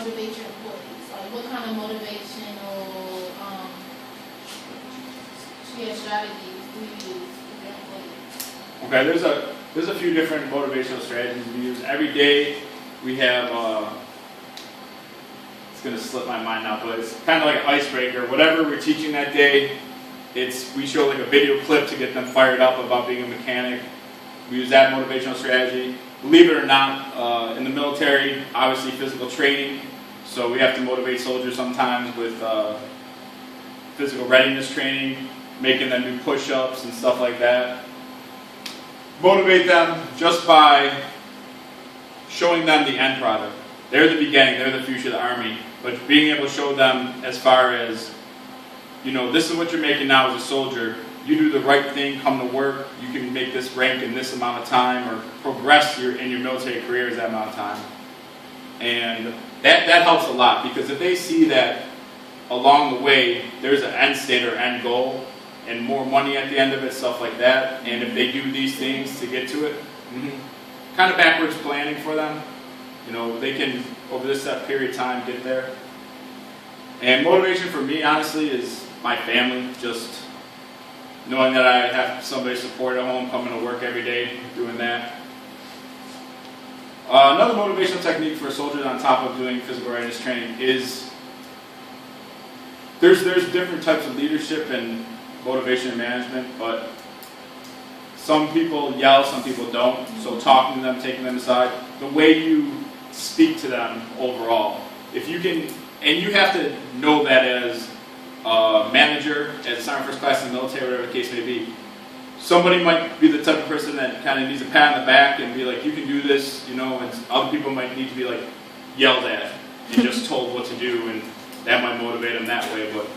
motivate your employees? Like, what kind of motivational strategies do you use with your employees? Okay, there's a few different motivational strategies we use. Every day we have, it's going to slip my mind now, but it's kind of like an icebreaker. Whatever we're teaching that day, we show like a video clip to get them fired up about being a mechanic. We use that motivational strategy. Believe it or not, in the military, obviously physical training, so we have to motivate soldiers sometimes with physical readiness training, making them do push-ups and stuff like that. Motivate them just by showing them the end product. They're the beginning, they're the future of the Army, but being able to show them as far as, this is what you're making now as a soldier. You do the right thing, come to work, you can make this rank in this amount of time, or progress in your military career in that amount of time. And that helps a lot, because if they see that along the way there's an end state or end goal, and more money at the end of it, stuff like that, and if they do these things to get to it, kind of backwards planning for them, they can, over this set period of time, get there. And motivation for me, honestly, is my family, just knowing that I have somebody support at home, coming to work every day, doing that. Another motivational technique for soldiers on top of doing physical readiness training is there's different types of leadership and motivation and management, but some people yell, some people don't. So talking to them, taking them aside, the way you speak to them overall, if you can, and you have to know that as manager, as a sergeant first class in the military, whatever the case may be. Somebody might be the type of person that kind of needs a pat on the back and be like, you can do this, and other people might need to be like yelled at and just told what to do, and that might motivate them that way, but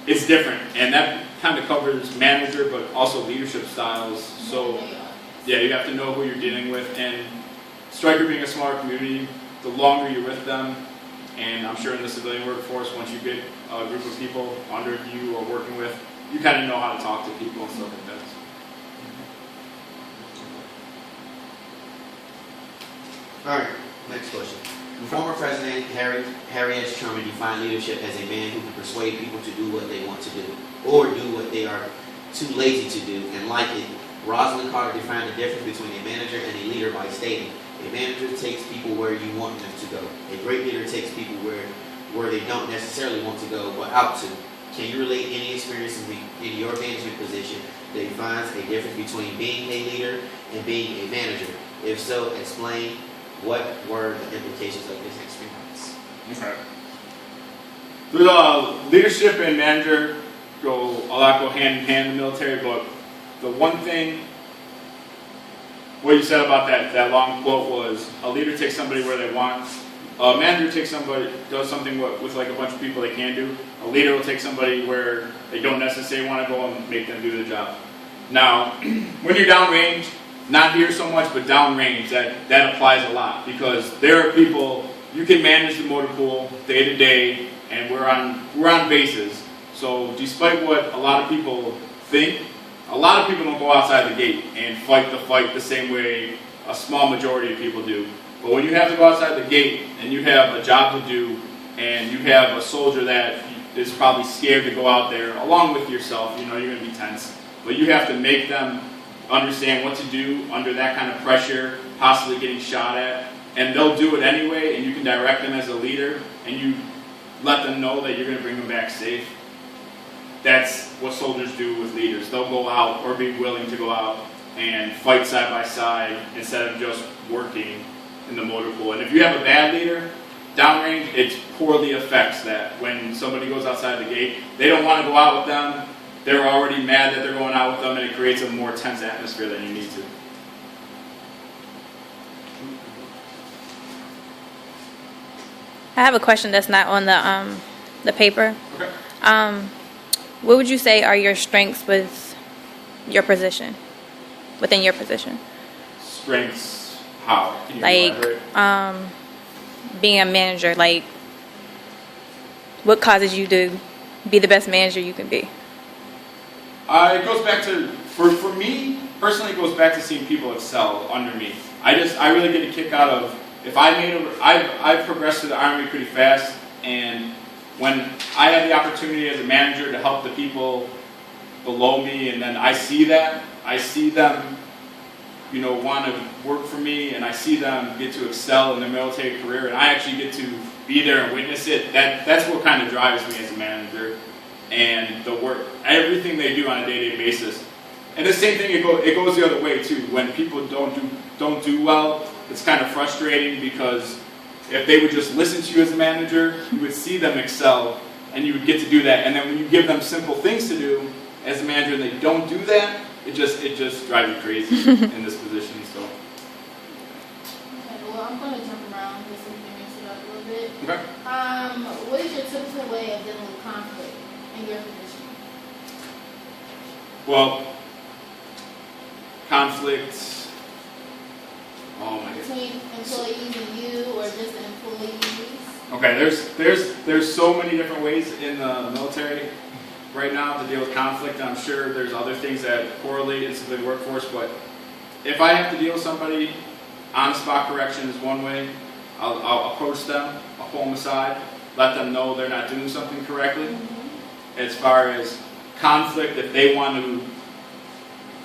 it's different, and that kind of covers manager, but also leadership styles. So yeah, you have to know who you're dealing with, and Stryker being a smaller community, the longer you're with them, and I'm sure in the civilian workforce, once you get a group of people under you or working with, you kind of know how to talk to people and stuff like that. All right, next question. Former President Harry S. Truman defined leadership as a man who can persuade people to do what they want to do, or do what they are too lazy to do, and like it. Rosalind Carter defined the difference between a manager and a leader by stating, a manager takes people where you want them to go. A great leader takes people where they don't necessarily want to go, but out to. Can you relate any experiences in your management position that defines a difference between being a leader and being a manager? If so, explain what were the implications of this experience. Okay. Leadership and manager go hand in hand in the military, but the one thing, what you said about that long quote was, a leader takes somebody where they want. A manager takes somebody, does something with like a bunch of people they can do. A leader will take somebody where they don't necessarily want to go and make them do the job. Now, when you're downrange, not here so much, but downrange, that applies a lot, because there are people, you can manage the motor pool day to day, and we're on bases. So despite what a lot of people think, a lot of people don't go outside the gate and fight the fight the same way a small majority of people do. But when you have to go outside the gate and you have a job to do, and you have a soldier that is probably scared to go out there, along with yourself, you're going to be tense. But you have to make them understand what to do under that kind of pressure, possibly getting shot at, and they'll do it anyway, and you can direct them as a leader, and you let them know that you're going to bring them back safe. That's what soldiers do with leaders. They'll go out, or be willing to go out and fight side by side instead of just working in the motor pool. And if you have a bad leader, downrange, it poorly affects that. When somebody goes outside the gate, they don't want to go out with them. They're already mad that they're going out with them, and it creates a more tense atmosphere than you need to. I have a question that's not on the paper. Okay. What would you say are your strengths with your position, within your position? Strengths, how? Can you Like, elaborate? being a manager, like, what causes you to be the best manager you can be? It goes back to, for me, personally, it goes back to seeing people excel under me. I really get a kick out of if I've progressed to the Army pretty fast, and when I have the opportunity as a manager to help the people below me, and then I see them, want to work for me, and I see them get to excel in their military career, and I actually get to be there and witness it. That's what kind of drives me as a manager, and the work, everything they do on a day-to-day basis. And the same thing, it goes the other way too. When people don't do well, it's kind of frustrating, because if they would just listen to you as a manager, you would see them excel, and you would get to do that. And then when you give them simple things to do as a manager and they don't do that, it just drives you crazy in this position. So. Okay, well, I'm going to jump around just so we can mix it up a little bit. Okay. What is your typical way of dealing with conflict in your position? Well, conflict. Oh my goodness. Between employees and you, or just employees? Okay, there's so many different ways in the military right now to deal with conflict. I'm sure there's other things that correlate in civilian workforce, but if I have to deal with somebody, on-the-spot correction is one way. I'll approach them, I'll pull them aside, let them know they're not doing something correctly. Mm-hmm. As far as conflict, if they want to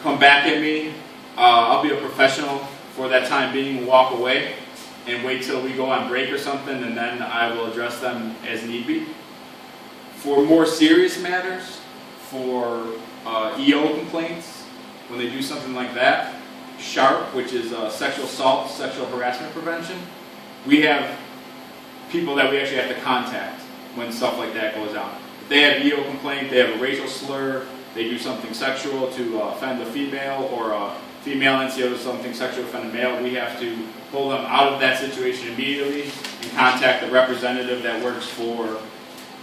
come back at me, I'll be a professional for that time being and walk away and wait till we go on break or something, and then I will address them as need be. For more serious matters, for EO complaints, when they do something like that, SHARP, which is sexual assault, sexual harassment prevention, we have people that we actually have to contact when stuff like that goes out. If they have EO complaint, they have a racial slur, they do something sexual to offend a female, or a female NCO does something sexual to offend a male, we have to pull them out of that situation immediately and contact the representative that works for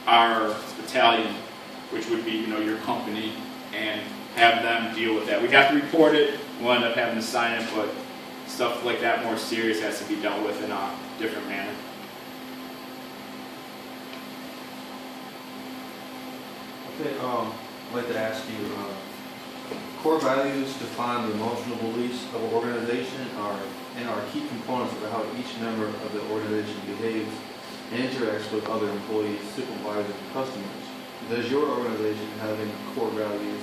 our battalion, which would be, your company, and have them deal with that. We have to report it, we'll end up having to sign it, but stuff like that, more serious, has to be dealt with in a different manner. Okay, I'd like to ask you, core values define the emotional beliefs of an organization and are key components of how each member of the organization behaves and interacts with other employees, supervisors, and customers. Does your organization have any core values?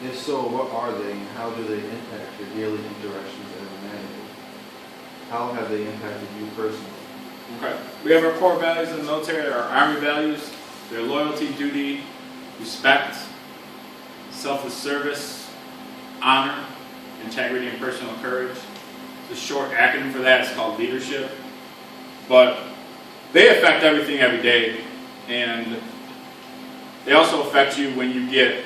If so, what are they, and how do they impact your daily interactions as a manager? How have they impacted you personally? Okay. We have our core values in the military, our Army values. They're loyalty, duty, respect, selfless service, honor, integrity, and personal courage. The short acronym for that is called leadership. But they affect everything every day, and they also affect you when you get,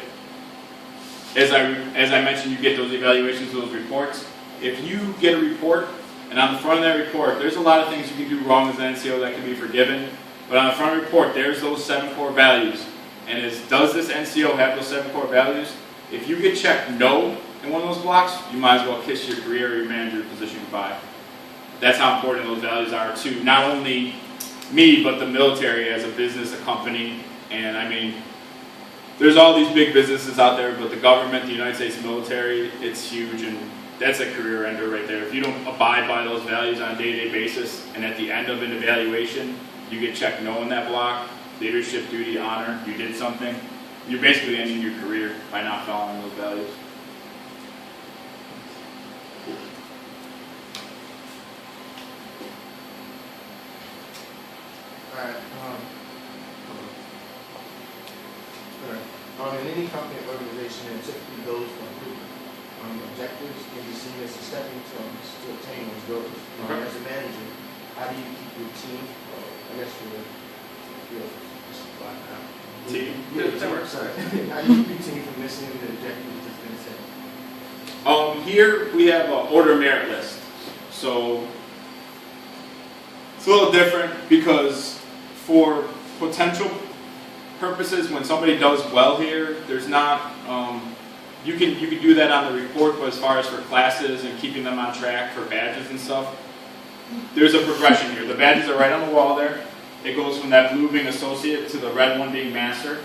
as I mentioned, you get those evaluations, those reports. If you get a report, and on the front of that report, there's a lot of things you can do wrong as an NCO that can be forgiven, but on the front of the report, there's those 7 core values. And does this NCO have those 7 core values? If you get checked no in one of those blocks, you might as well kiss your career or your manager position goodbye. That's how important those values are to not only me, but the military as a business, a company. And I mean, there's all these big businesses out there, but the government, the United States military, it's huge, and that's a career ender right there. If you don't abide by those values on a day-to-day basis, and at the end of an evaluation, you get checked no in that block, leadership, duty, honor, you did something, you're basically ending your career by not following those values. Alright, in any company or organization, there are typically goals for improvement. Objectives can be seen as a stepping stones to obtain those goals. As a manager, how do you keep your team, Team? Sorry. How do you keep your team from missing the objectives that's been set? Here we have an order merit list. So it's a little different because for potential purposes, when somebody does well here, there's not, you can do that on the report, but as far as for classes and keeping them on track for badges and stuff, there's a progression here. The badges are right on the wall there. It goes from that blue being associate to the red one being master.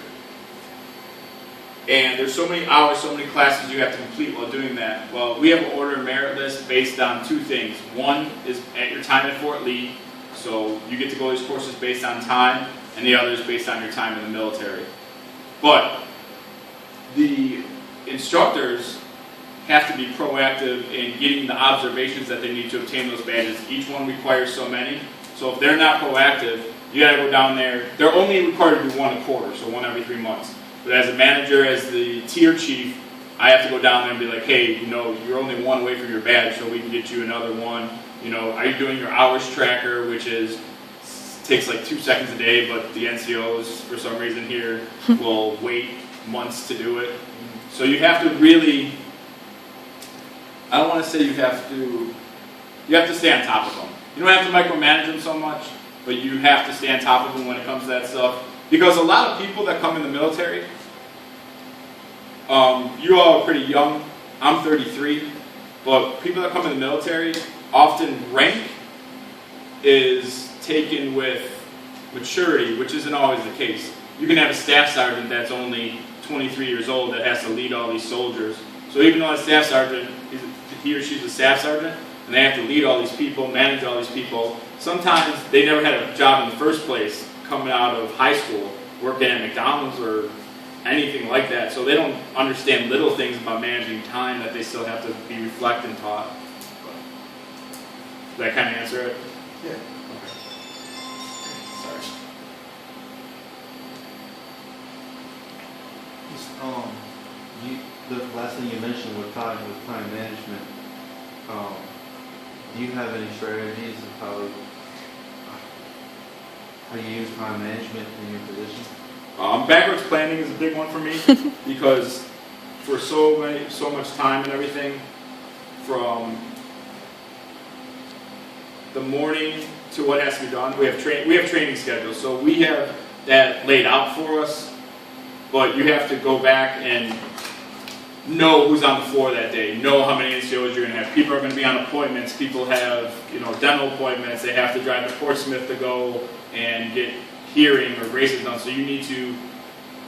And there's so many hours, so many classes you have to complete while doing that. Well, we have an order and merit list based on two things. One is at your time at Fort Lee, so you get to go to these courses based on time, and the other is based on your time in the military. But the instructors have to be proactive in getting the observations that they need to obtain those badges. Each one requires so many. So if they're not proactive, you gotta go down there. They're only required to do one a quarter, so one every 3 months. But as a manager, as the tier chief, I have to go down there and be like, hey, you're only one away from your badge, so we can get you another one. Are you doing your hours tracker, which takes like 2 seconds a day, but the NCOs, for some reason here, will wait months to do it. So you have to really, I don't want to say you have to stay on top of them. You don't have to micromanage them so much, but you have to stay on top of them when it comes to that stuff. Because a lot of people that come in the military, you all are pretty young, I'm 33, but people that come in the military, often rank is taken with maturity, which isn't always the case. You can have a staff sergeant that's only 23 years old that has to lead all these soldiers. So even though a staff sergeant, he or she's a staff sergeant, and they have to lead all these people, manage all these people, sometimes they never had a job in the first place coming out of high school, working at McDonald's or anything like that. So they don't understand little things about managing time that they still have to be reflected and taught. Did that kind of answer it? Yeah. Okay. Sorry. The last thing you mentioned with time management. Do you have any strategies of how you use time management in your position? Backwards planning is a big one for me because for so much time and everything, from the morning to what has to be done, we have training schedules, so we have that laid out for us. But you have to go back and know who's on the floor that day, know how many NCOs you're going to have. People are going to be on appointments. People have dental appointments. They have to drive to Portsmouth to go and get hearing or braces done. So you need to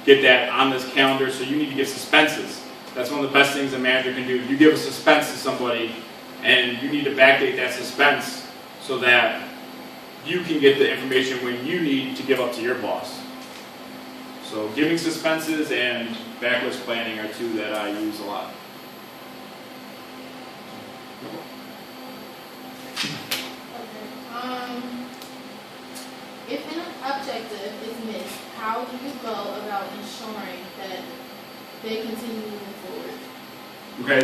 get that on this calendar. So you need to give suspenses. That's one of the best things a manager can do. You give a suspense to somebody, and you need to backdate that suspense so that you can get the information when you need to give up to your boss. So giving suspenses and backwards planning are two that I use a lot. Okay. If an objective is missed, how do you go about ensuring that they continue moving forward? Okay,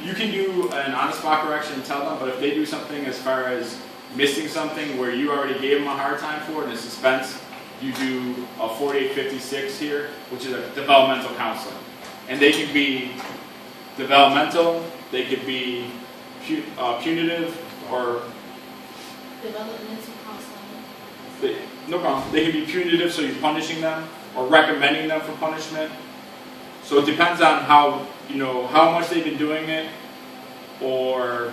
you can do an on-the-spot correction and tell them, but if they do something as far as missing something where you already gave them a hard time for it and a suspense, you do a 4856 here, which is a developmental counseling. And they can be developmental, they could be punitive, or... Developmental counseling. No problem. They can be punitive, so you're punishing them, or recommending them for punishment. So it depends on how much they've been doing it, or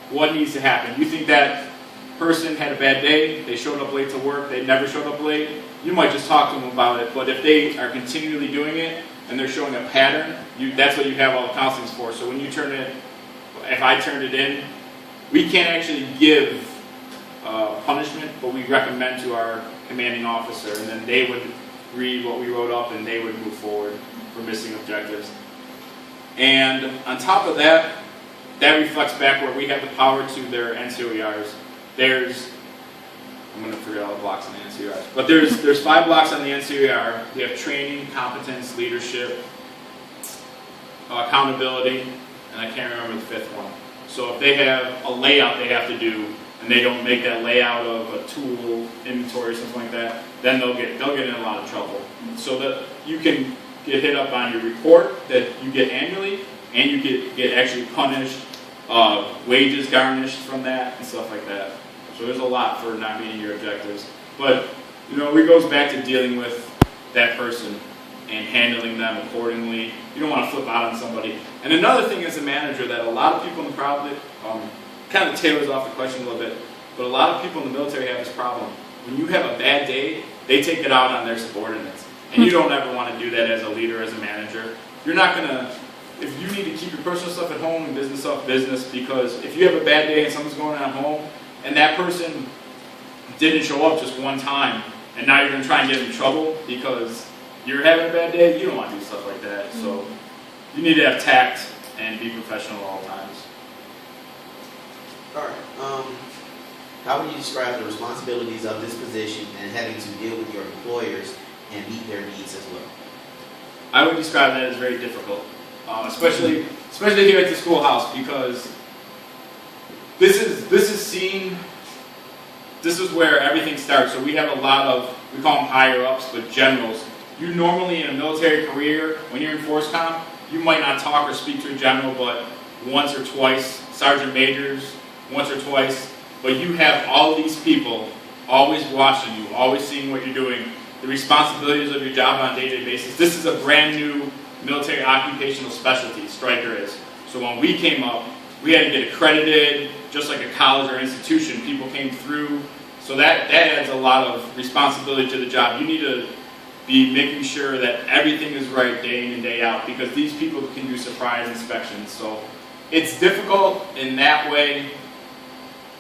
what needs to happen. You think that person had a bad day, they showed up late to work, they never showed up late, you might just talk to them about it. But if they are continually doing it and they're showing a pattern, that's what you have all the counselings for. So when you if I turned it in, we can't actually give punishment, but we recommend to our commanding officer, and then they would read what we wrote up and they would move forward for missing objectives. And on top of that, that reflects back where we have the power to their NCOERs. I'm going to forget all the blocks on the NCOER. But there's 5 blocks on the NCOER. We have training, competence, leadership, accountability, and I can't remember the 5th one. So if they have a layout they have to do, and they don't make that layout of a tool, inventory, something like that, then they'll get in a lot of trouble. So that you can get hit up on your report that you get annually, and you get actually punished, wages garnished from that, and stuff like that. So there's a lot for not meeting your objectives. But, it goes back to dealing with that person and handling them accordingly. You don't want to flip out on somebody. And another thing as a manager that a lot of people in the crowd, kind of tailors off the question a little bit, but a lot of people in the military have this problem. When you have a bad day, they take it out on their subordinates. And you don't ever want to do that as a leader, as a manager. You're not going to, if you need to keep your personal stuff at home and business stuff business, because if you have a bad day and something's going on at home, and that person didn't show up just one time, and now you're going to try and get in trouble because you're having a bad day, you don't want to do stuff like that. So you need to have tact and be professional at all times. All right. How would you describe the responsibilities of this position and having to deal with your employers and meet their needs as well? I would describe that as very difficult, especially here at the schoolhouse, because this is where everything starts. So we have a lot of, we call them higher ups, but generals. You normally in a military career, when you're in force comp, you might not talk or speak to a general, but once or twice, sergeant majors, once or twice, but you have all these people always watching you, always seeing what you're doing, the responsibilities of your job on a day-to-day basis. This is a brand new military occupational specialty, striker is. So when we came up, we had to get accredited, just like a college or institution. People came through. So that adds a lot of responsibility to the job. You need to be making sure that everything is right day in and day out, because these people can do surprise inspections. So it's difficult in that way,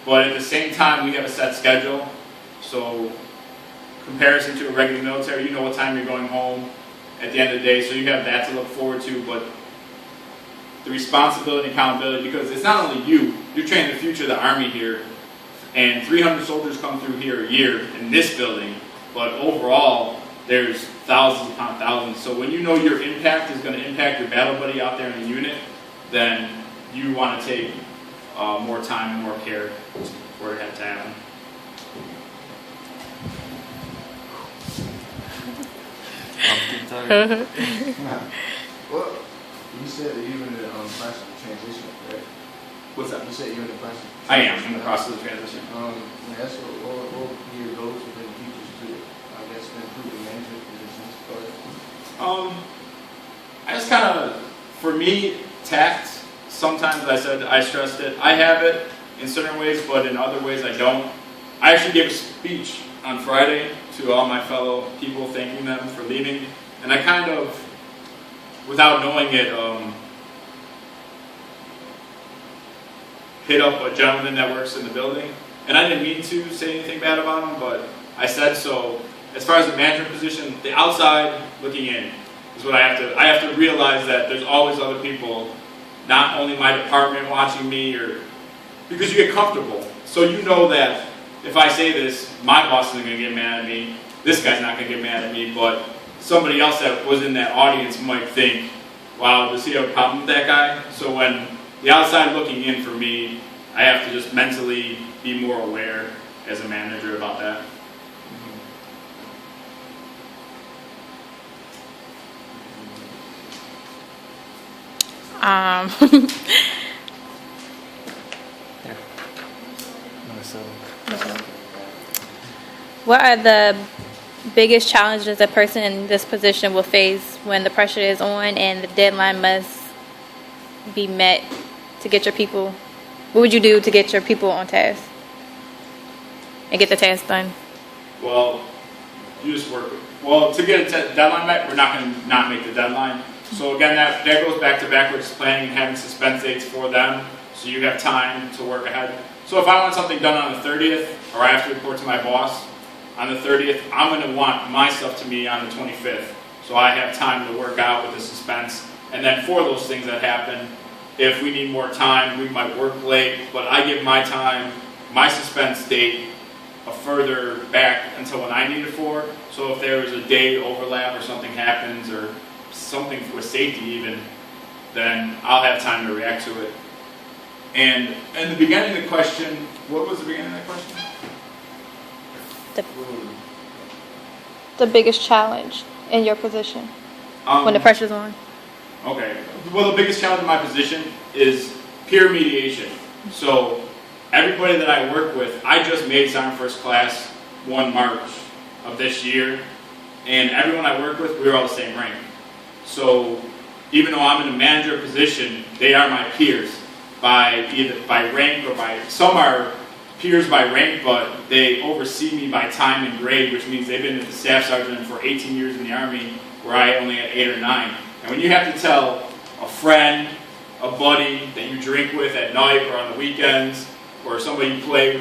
but at the same time, we have a set schedule. So comparison to a regular military, you know what time you're going home at the end of the day, so you have that to look forward to. But the responsibility and accountability, because it's not only you, you're training the future of the Army here, and 300 soldiers come through here a year in this building, but overall, there's thousands upon thousands. So when you know your impact is going to impact your battle buddy out there in the unit, then you want to take more time and more care for it to happen. Well, you said that you're in the process of transition, correct? What's that? You said you're in the process. I am in the process of transition. That's what would be your goals for the teachers to, I guess, improve the management positions? I just kind of, for me, tact. Sometimes I stressed it. I have it in certain ways, but in other ways I don't. I actually gave a speech on Friday to all my fellow people, thanking them for leaving, and I kind of, without knowing it, hit up a gentleman that works in the building, and I didn't mean to say anything bad about him, but I said so. As far as the management position, the outside looking in is what I have to realize that there's always other people, not only my department watching me, or because you get comfortable. So you know that if I say this, my boss isn't going to get mad at me, this guy's not going to get mad at me, but somebody else that was in that audience might think, wow, does he have a problem with that guy? So when the outside looking in for me, I have to just mentally be more aware as a manager about that. What are the biggest challenges a person in this position will face when the pressure is on and the deadline must be met to get your people? What would you do to get your people on task and get the task done? Well, you just work. Well, to get a deadline met, we're not going to not make the deadline. So again, that goes back to backwards planning and having suspense dates for them, so you have time to work ahead. So if I want something done on the 30th, or I have to report to my boss on the 30th, I'm going to want my stuff to me on the 25th. So I have time to work out with the suspense. And then for those things that happen, if we need more time, we might work late, but I give my time, my suspense date, a further back until when I need it for. So if there is a day overlap or something happens, or something with safety even, then I'll have time to react to it. And in the beginning of the question, what was the beginning of that question? The biggest challenge in your position when the pressure's on? Okay. Well, the biggest challenge in my position is peer mediation. So everybody that I work with, I just made Sergeant First Class 1 March of this year, and everyone I work with, we were all the same rank. So even though I'm in a manager position, they are my peers by either by rank or by, some are peers by rank, but they oversee me by time and grade, which means they've been the staff sergeant for 18 years in the Army, where I only had 8 or 9. And when you have to tell a friend, a buddy that you drink with at night or on the weekends, or somebody you play,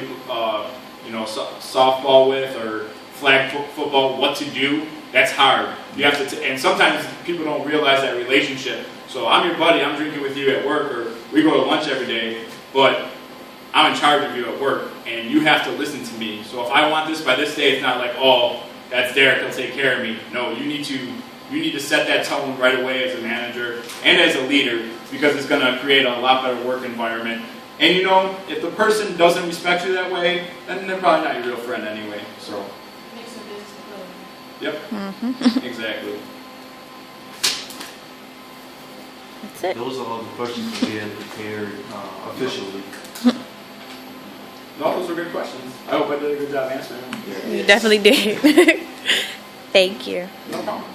softball with or flag football, what to do, that's hard. You have to, and sometimes people don't realize that relationship. So I'm your buddy, I'm drinking with you at work, or we go to lunch every day, but I'm in charge of you at work, and you have to listen to me. So if I want this by this day, it's not like, oh, that's Derek, he'll take care of me. No, you need to set that tone right away as a manager and as a leader, because it's going to create a lot better work environment. And if the person doesn't respect you that way, then they're probably not your real friend anyway. So, Makes a business code. yep, exactly. That's it. Those are all the questions we had prepared officially. No, those were good questions. I hope I did a good job answering them. You definitely did. Thank you. No problem.